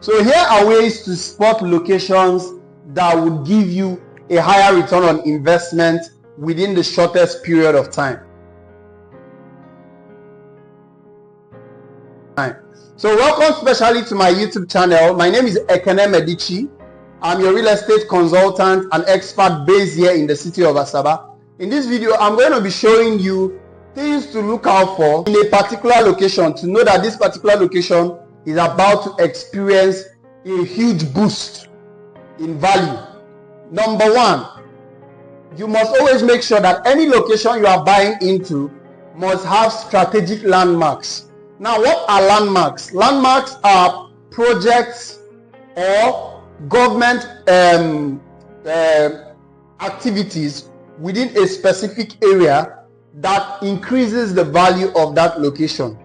So here are ways to spot locations that would give you a higher return on investment within the shortest period of time. So welcome specially to my YouTube channel. My name is Medichi. I'm your real estate consultant and expert based here in the city of Asaba. In this video, I'm going to be showing you things to look out for in a particular location to know that this particular location is about to experience a huge boost in value. Number one, you must always make sure that any location you are buying into must have strategic landmarks. Now, what are landmarks? Landmarks are projects or government activities within a specific area that increases the value of that location.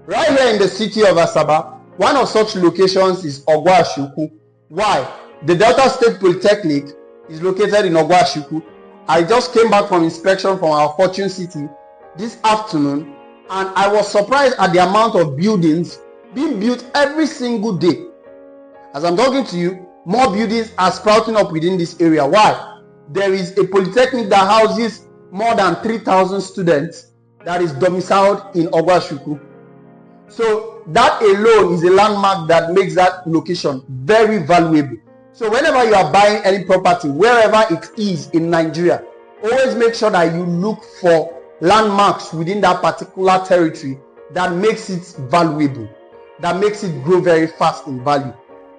Right here in the city of Asaba, one of such locations is Ogwashuku. Why? The Delta State Polytechnic is located in Ogwashuku. I just came back from inspection from our Fortune City this afternoon, and I was surprised at the amount of buildings being built every single day. As I'm talking to you, more buildings are sprouting up within this area. Why? There is a polytechnic that houses more than 3,000 students that is domiciled in Ogwashuku. So that alone is a landmark that makes that location very valuable. So whenever you are buying any property, wherever it is in Nigeria, always make sure that you look for landmarks within that particular territory that makes it valuable, that makes it grow very fast in value.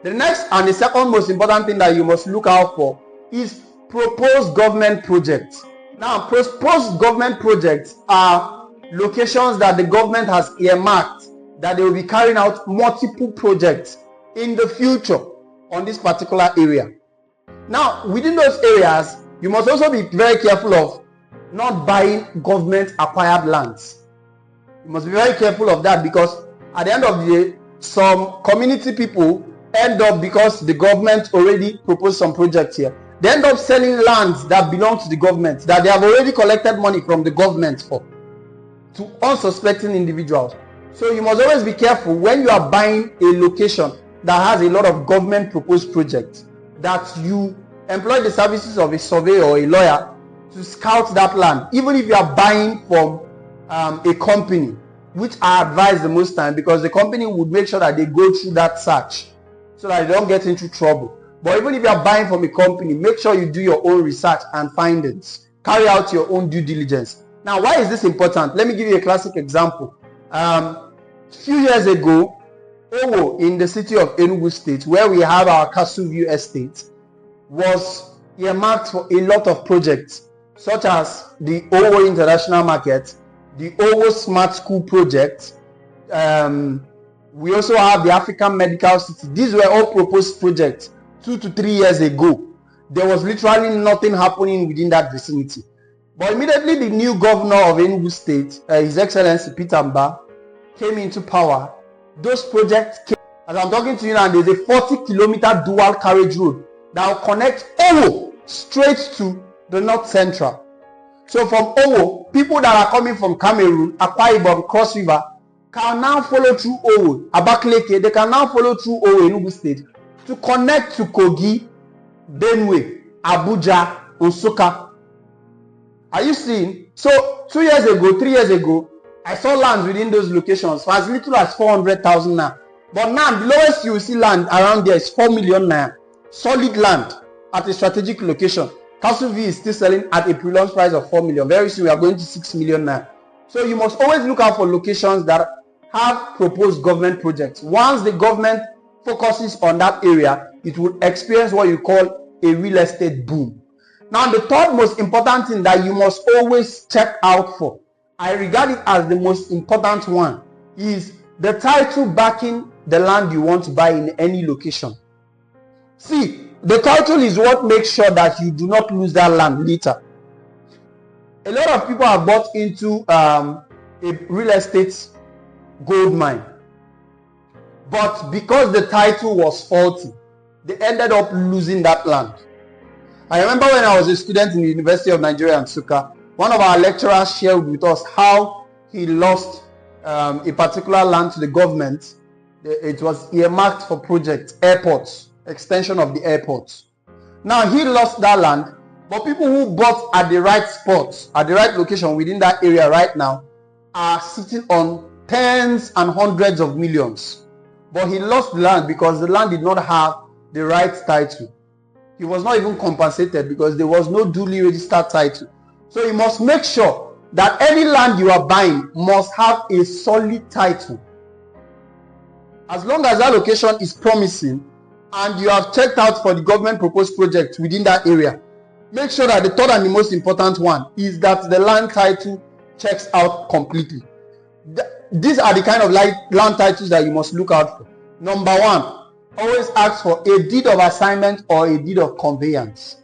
The next and the second most important thing that you must look out for is proposed government projects. Now, proposed government projects are locations that the government has earmarked that they will be carrying out multiple projects in the future on this particular area. Now, within those areas, you must also be very careful of not buying government acquired lands. You must be very careful of that, because at the end of the day, some community people end up, because the government already proposed some projects here, they end up selling lands that belong to the government, that they have already collected money from the government for, to unsuspecting individuals. So you must always be careful when you are buying a location that has a lot of government proposed projects, that you employ the services of a surveyor or a lawyer to scout that land, even if you are buying from a company, which I advise the most time, because the company would make sure that they go through that search so that they don't get into trouble. But even if you are buying from a company, make sure you do your own research and findings. Carry out your own due diligence. Now, why is this important? Let me give you a classic example. A few years ago, Owo in the city of Enugu State, where we have our Castle View estate, was earmarked for a lot of projects, such as the Owo International Market, the Owo Smart School project. We also have the African Medical City. These were all proposed projects 2 to 3 years ago. There was literally nothing happening within that vicinity. But immediately the new governor of Enugu State, His Excellency Peter Mba, came into power. Those projects came. As I'm talking to you now, there's a 40-kilometer dual carriage road that will connect Owo straight to the North Central. So from Owo, people that are coming from Cameroon, Akwa Ibom, Cross River, can now follow through Owo, Abakaliki. They can now follow through Owo, Enugu State, to connect to Kogi, Benue, Abuja, Nsukka. Are you seeing? So 2 years ago, 3 years ago, I saw lands within those locations for as little as 400,000 naira. But now the lowest you will see land around there is 4 million naira. Solid land at a strategic location. Castle V is still selling at a pre-launch price of 4 million. Very soon we are going to 6 million naira. So you must always look out for locations that have proposed government projects. Once the government focuses on that area, it will experience what you call a real estate boom. Now, the third most important thing that you must always check out for, I regard it as the most important one, is the title backing the land you want to buy in any location. See, the title is what makes sure that you do not lose that land later. A lot of people have bought into a real estate gold mine, but because the title was faulty, they ended up losing that land. I remember when I was a student in the University of Nigeria, Nsukka, one of our lecturers shared with us how he lost a particular land to the government It was earmarked for projects, airports, extension of the airports. Now he lost that land, but people who bought at the right spots, at the right location within that area right now, are sitting on tens and hundreds of millions. But he lost the land because the land did not have the right title. He was not even compensated because there was no duly registered title. So you must make sure that any land you are buying must have a solid title. As long as that location is promising and you have checked out for the government proposed project within that area, make sure that the third and the most important one is that the land title checks out completely. These are the kind of land titles that you must look out for. Number one, always ask for a deed of assignment or a deed of conveyance.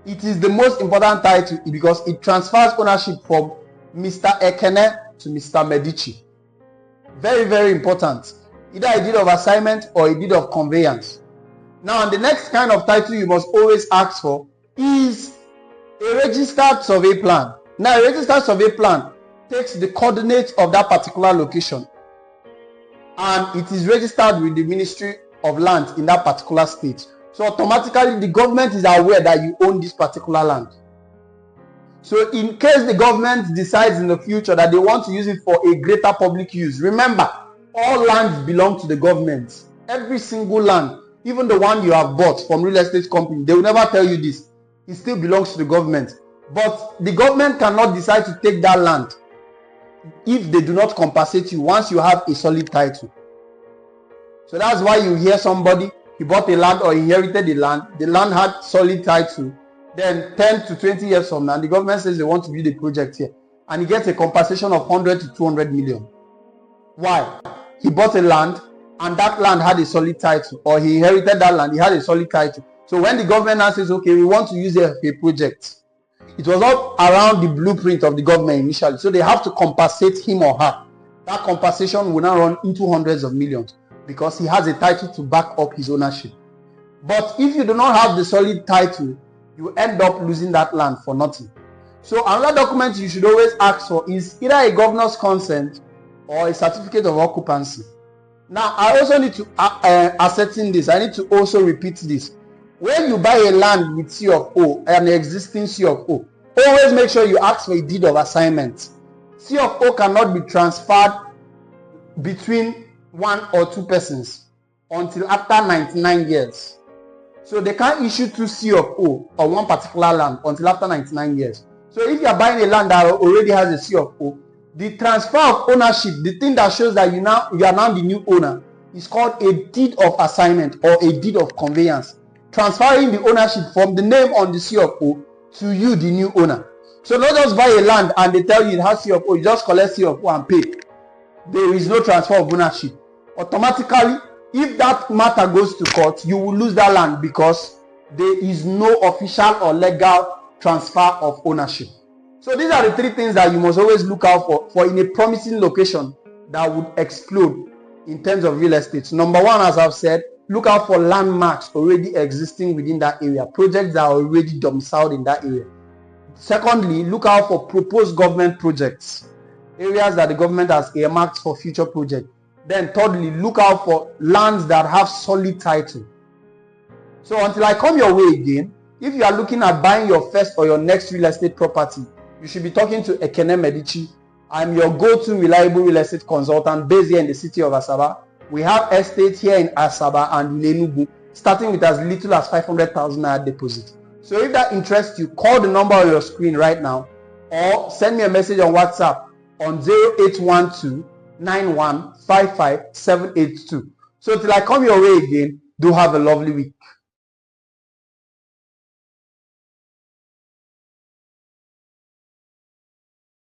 It is the most important title because it transfers ownership from Mr. Ekene to Mr. Medichi. Very, very important. Either a deed of assignment or a deed of conveyance. Now, the next kind of title you must always ask for is a registered survey plan. Now, a registered survey plan takes the coordinates of that particular location and it is registered with the Ministry of Land in that particular state. So automatically the government is aware that you own this particular land. So in case the government decides in the future that they want to use it for a greater public use, remember, all lands belong to the government. Every single land, even the one you have bought from real estate company, they will never tell you this. It still belongs to the government. But the government cannot decide to take that land if they do not compensate you once you have a solid title. So that's why you hear somebody, he bought a land or inherited the land had solid title. Then 10 to 20 years from now, the government says they want to build a project here and he gets a compensation of 100 to 200 million. Why? He bought a land and that land had a solid title, or he inherited that land, he had a solid title. So when the government now says, okay, we want to use it for a project, it was not around the blueprint of the government initially. So they have to compensate him or her. That compensation will now run into hundreds of millions because he has a title to back up his ownership. But if you do not have the solid title, you end up losing that land for nothing. So another document you should always ask for is either a governor's consent or a certificate of occupancy. Now, I also need to ascertain this. I need to also repeat this. When you buy a land with C of O, an existing C of O, always make sure you ask for a deed of assignment. C of O cannot be transferred between one or two persons until after 99 years. So they can't issue two C of O on one particular land until after 99 years. So if you are buying a land that already has a C of O, the transfer of ownership, the thing that shows that you are now the new owner, is called a deed of assignment or a deed of conveyance, transferring the ownership from the name on the C of O to you, the new owner. So not just buy a land and they tell you it has C of O, you just collect C of O and pay. There is no transfer of ownership. Automatically, if that matter goes to court, you will lose that land because there is no official or legal transfer of ownership. So these are the three things that you must always look out for in a promising location that would explode in terms of real estate. Number one, as I've said, look out for landmarks already existing within that area, projects that are already domiciled in that area. Secondly, look out for proposed government projects, areas that the government has earmarked for future projects. Then thirdly, look out for lands that have solid title. So until I come your way again, if you are looking at buying your first or your next real estate property, you should be talking to Ekene Medichi. I'm your go-to reliable real estate consultant based here in the city of Asaba. We have estates here in Asaba and in Enugu, starting with as little as 500,000 naira deposit. So if that interests you, call the number on your screen right now or send me a message on WhatsApp on 0812 9155 782. So till I come your way again, do have a lovely week.